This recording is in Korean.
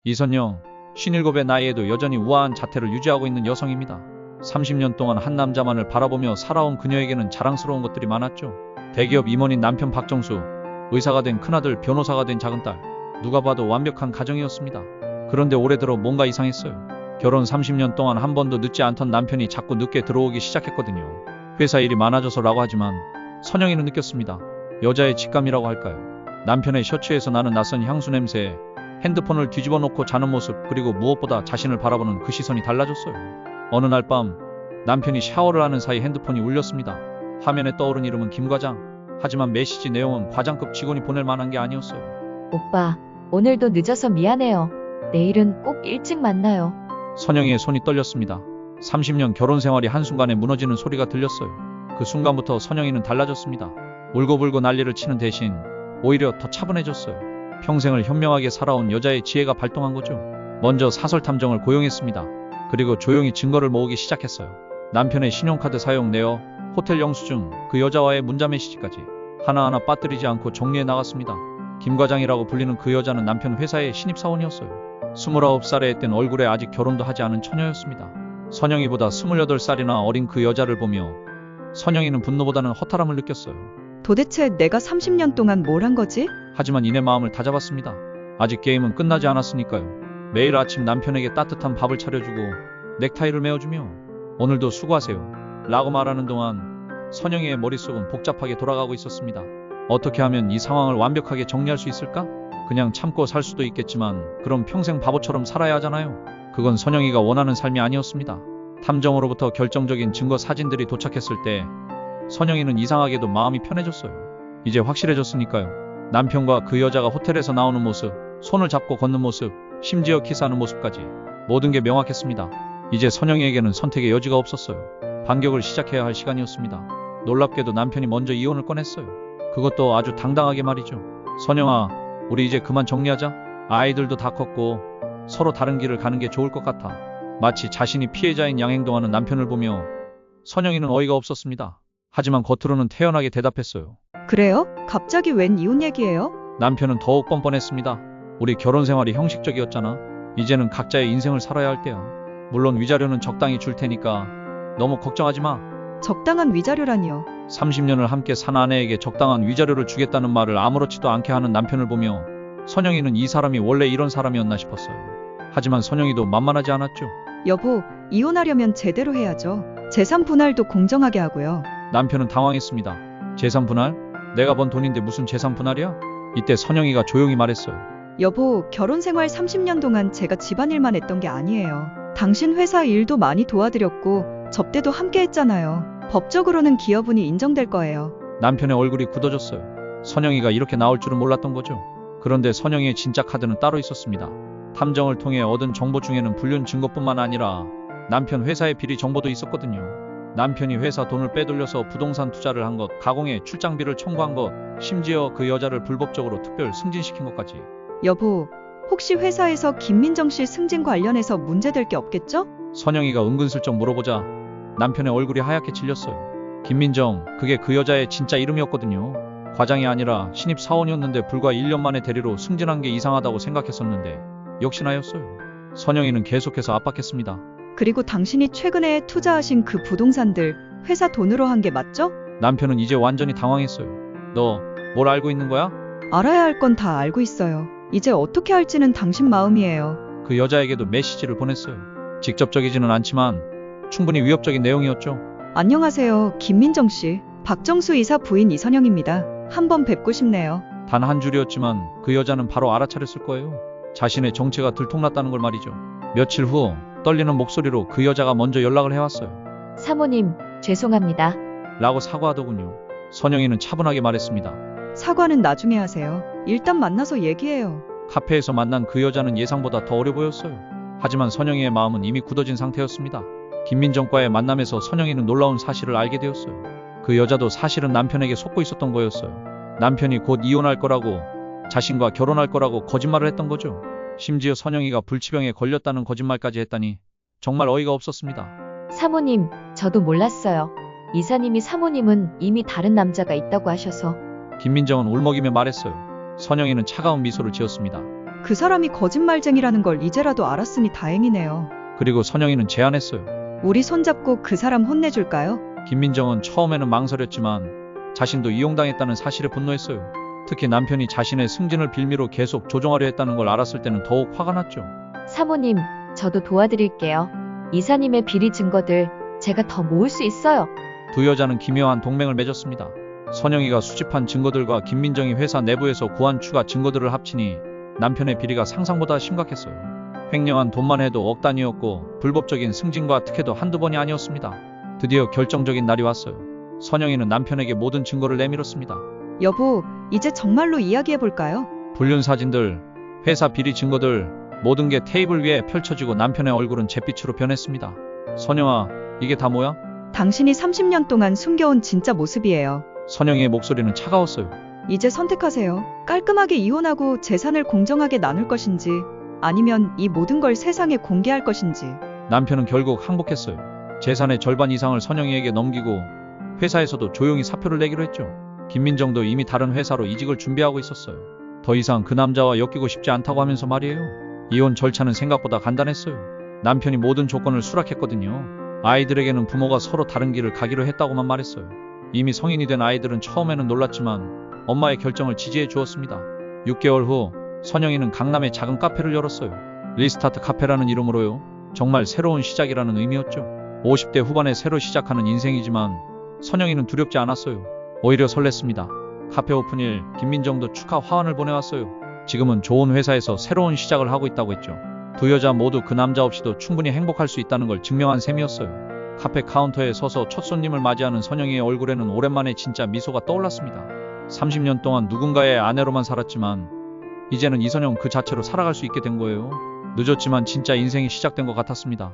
이선영, 57의 나이에도 여전히 우아한 자태를 유지하고 있는 여성입니다. 30년 동안 한 남자만을 바라보며 살아온 그녀에게는 자랑스러운 것들이 많았죠. 대기업 임원인 남편 박정수, 의사가 된 큰아들, 변호사가 된 작은딸, 누가 봐도 완벽한 가정이었습니다. 그런데 올해 들어 뭔가 이상했어요. 결혼 30년 동안 한 번도 늦지 않던 남편이 자꾸 늦게 들어오기 시작했거든요. 회사 일이 많아져서라고 하지만 선영이는 느꼈습니다. 여자의 직감이라고 할까요? 남편의 셔츠에서 나는 낯선 향수 냄새에 핸드폰을 뒤집어 놓고 자는 모습, 그리고 무엇보다 자신을 바라보는 그 시선이 달라졌어요. 어느 날 밤 남편이 샤워를 하는 사이 핸드폰이 울렸습니다. 화면에 떠오른 이름은 김 과장. 하지만 메시지 내용은 과장급 직원이 보낼 만한 게 아니었어요. 오빠, 오늘도 늦어서 미안해요. 내일은 꼭 일찍 만나요. 선영이의 손이 떨렸습니다. 30년 결혼 생활이 한순간에 무너지는 소리가 들렸어요. 그 순간부터 선영이는 달라졌습니다. 울고불고 난리를 치는 대신 오히려 더 차분해졌어요. 평생을 현명하게 살아온 여자의 지혜가 발동한 거죠. 먼저 사설 탐정을 고용했습니다. 그리고 조용히 증거를 모으기 시작했어요. 남편의 신용카드 사용 내역, 호텔 영수증, 그 여자와의 문자 메시지까지 하나하나 빠뜨리지 않고 정리해 나갔습니다. 김 과장이라고 불리는 그 여자는 남편 회사의 신입사원이었어요. 29살에 땐 얼굴에 아직 결혼도 하지 않은 처녀였습니다. 선영이보다 28살이나 어린 그 여자를 보며 선영이는 분노보다는 허탈함을 느꼈어요. 도대체 내가 30년 동안 뭘 한 거지? 하지만 이내 마음을 다잡았습니다. 아직 게임은 끝나지 않았으니까요. 매일 아침 남편에게 따뜻한 밥을 차려주고 넥타이를 메어주며 오늘도 수고하세요 라고 말하는 동안 선영이의 머릿속은 복잡하게 돌아가고 있었습니다. 어떻게 하면 이 상황을 완벽하게 정리할 수 있을까? 그냥 참고 살 수도 있겠지만 그럼 평생 바보처럼 살아야 하잖아요. 그건 선영이가 원하는 삶이 아니었습니다. 탐정으로부터 결정적인 증거 사진들이 도착했을 때 선영이는 이상하게도 마음이 편해졌어요. 이제 확실해졌으니까요. 남편과 그 여자가 호텔에서 나오는 모습, 손을 잡고 걷는 모습, 심지어 키스하는 모습까지 모든 게 명확했습니다. 이제 선영이에게는 선택의 여지가 없었어요. 반격을 시작해야 할 시간이었습니다. 놀랍게도 남편이 먼저 이혼을 꺼냈어요. 그것도 아주 당당하게 말이죠. 선영아, 우리 이제 그만 정리하자. 아이들도 다 컸고 서로 다른 길을 가는 게 좋을 것 같아. 마치 자신이 피해자인 양 행동하는 남편을 보며 선영이는 어이가 없었습니다. 하지만 겉으로는 태연하게 대답했어요. 그래요? 갑자기 웬 이혼 얘기예요? 남편은 더욱 뻔뻔했습니다. 우리 결혼 생활이 형식적이었잖아. 이제는 각자의 인생을 살아야 할 때야. 물론 위자료는 적당히 줄 테니까 너무 걱정하지 마. 적당한 위자료라니요. 30년을 함께 산 아내에게 적당한 위자료를 주겠다는 말을 아무렇지도 않게 하는 남편을 보며 선영이는 이 사람이 원래 이런 사람이었나 싶었어요. 하지만 선영이도 만만하지 않았죠. 여보, 이혼하려면 제대로 해야죠. 재산 분할도 공정하게 하고요. 남편은 당황했습니다. 재산 분할? 내가 번 돈인데 무슨 재산 분할이야? 이때 선영이가 조용히 말했어요. 여보, 결혼 생활 30년 동안 제가 집안일만 했던 게 아니에요. 당신 회사 일도 많이 도와드렸고 접대도 함께 했잖아요. 법적으로는 기여분이 인정될 거예요. 남편의 얼굴이 굳어졌어요. 선영이가 이렇게 나올 줄은 몰랐던 거죠. 그런데 선영이의 진짜 카드는 따로 있었습니다. 탐정을 통해 얻은 정보 중에는 불륜 증거뿐만 아니라 남편 회사의 비리 정보도 있었거든요. 남편이 회사 돈을 빼돌려서 부동산 투자를 한 것, 가공에 출장비를 청구한 것, 심지어 그 여자를 불법적으로 특별 승진시킨 것까지. 여보, 혹시 회사에서 김민정 씨 승진 관련해서 문제될 게 없겠죠? 선영이가 은근슬쩍 물어보자 남편의 얼굴이 하얗게 질렸어요. 김민정, 그게 그 여자의 진짜 이름이었거든요. 과장이 아니라 신입 사원이었는데 불과 1년 만에 대리로 승진한 게 이상하다고 생각했었는데 역시나였어요. 선영이는 계속해서 압박했습니다. 그리고 당신이 최근에 투자하신 그 부동산들 회사 돈으로 한 게 맞죠? 남편은 이제 완전히 당황했어요. 너 뭘 알고 있는 거야? 알아야 할 건 다 알고 있어요. 이제 어떻게 할지는 당신 마음이에요. 그 여자에게도 메시지를 보냈어요. 직접적이지는 않지만 충분히 위협적인 내용이었죠. 안녕하세요, 김민정 씨. 박정수 이사 부인 이선영입니다. 한번 뵙고 싶네요. 단 한 줄이었지만 그 여자는 바로 알아차렸을 거예요. 자신의 정체가 들통났다는 걸 말이죠. 며칠 후 떨리는 목소리로 그 여자가 먼저 연락을 해왔어요. 사모님, 죄송합니다. 라고 사과하더군요. 선영이는 차분하게 말했습니다. 사과는 나중에 하세요. 일단 만나서 얘기해요. 카페에서 만난 그 여자는 예상보다 더 어려 보였어요. 하지만 선영이의 마음은 이미 굳어진 상태였습니다. 김민정과의 만남에서 선영이는 놀라운 사실을 알게 되었어요. 그 여자도 사실은 남편에게 속고 있었던 거였어요. 남편이 곧 이혼할 거라고, 자신과 결혼할 거라고 거짓말을 했던 거죠. 심지어 선영이가 불치병에 걸렸다는 거짓말까지 했다니 정말 어이가 없었습니다. 사모님, 저도 몰랐어요. 이사님이 사모님은 이미 다른 남자가 있다고 하셔서. 김민정은 울먹이며 말했어요. 선영이는 차가운 미소를 지었습니다. 그 사람이 거짓말쟁이라는 걸 이제라도 알았으니 다행이네요. 그리고 선영이는 제안했어요. 우리 손잡고 그 사람 혼내줄까요? 김민정은 처음에는 망설였지만 자신도 이용당했다는 사실에 분노했어요. 특히 남편이 자신의 승진을 빌미로 계속 조종하려 했다는 걸 알았을 때는 더욱 화가 났죠. 사모님, 저도 도와드릴게요. 이사님의 비리 증거들 제가 더 모을 수 있어요. 두 여자는 기묘한 동맹을 맺었습니다. 선영이가 수집한 증거들과 김민정이 회사 내부에서 구한 추가 증거들을 합치니 남편의 비리가 상상보다 심각했어요. 횡령한 돈만 해도 억 단위였고 불법적인 승진과 특혜도 한두 번이 아니었습니다. 드디어 결정적인 날이 왔어요. 선영이는 남편에게 모든 증거를 내밀었습니다. 여보, 이제 정말로 이야기해볼까요? 불륜 사진들, 회사 비리 증거들, 모든 게 테이블 위에 펼쳐지고 남편의 얼굴은 잿빛으로 변했습니다. 선영아, 이게 다 뭐야? 당신이 30년 동안 숨겨온 진짜 모습이에요. 선영이의 목소리는 차가웠어요. 이제 선택하세요. 깔끔하게 이혼하고 재산을 공정하게 나눌 것인지, 아니면 이 모든 걸 세상에 공개할 것인지. 남편은 결국 항복했어요. 재산의 절반 이상을 선영이에게 넘기고 회사에서도 조용히 사표를 내기로 했죠. 김민정도 이미 다른 회사로 이직을 준비하고 있었어요. 더 이상 그 남자와 엮이고 싶지 않다고 하면서 말이에요. 이혼 절차는 생각보다 간단했어요. 남편이 모든 조건을 수락했거든요. 아이들에게는 부모가 서로 다른 길을 가기로 했다고만 말했어요. 이미 성인이 된 아이들은 처음에는 놀랐지만 엄마의 결정을 지지해 주었습니다. 6개월 후 선영이는 강남에 작은 카페를 열었어요. 리스타트 카페라는 이름으로요. 정말 새로운 시작이라는 의미였죠. 50대 후반에 새로 시작하는 인생이지만 선영이는 두렵지 않았어요. 오히려 설렜습니다. 카페 오픈일 김민정도 축하 화환을 보내왔어요. 지금은 좋은 회사에서 새로운 시작을 하고 있다고 했죠. 두 여자 모두 그 남자 없이도 충분히 행복할 수 있다는 걸 증명한 셈이었어요. 카페 카운터에 서서 첫 손님을 맞이하는 선영이의 얼굴에는 오랜만에 진짜 미소가 떠올랐습니다. 30년 동안 누군가의 아내로만 살았지만 이제는 이선영 그 자체로 살아갈 수 있게 된 거예요. 늦었지만 진짜 인생이 시작된 것 같았습니다.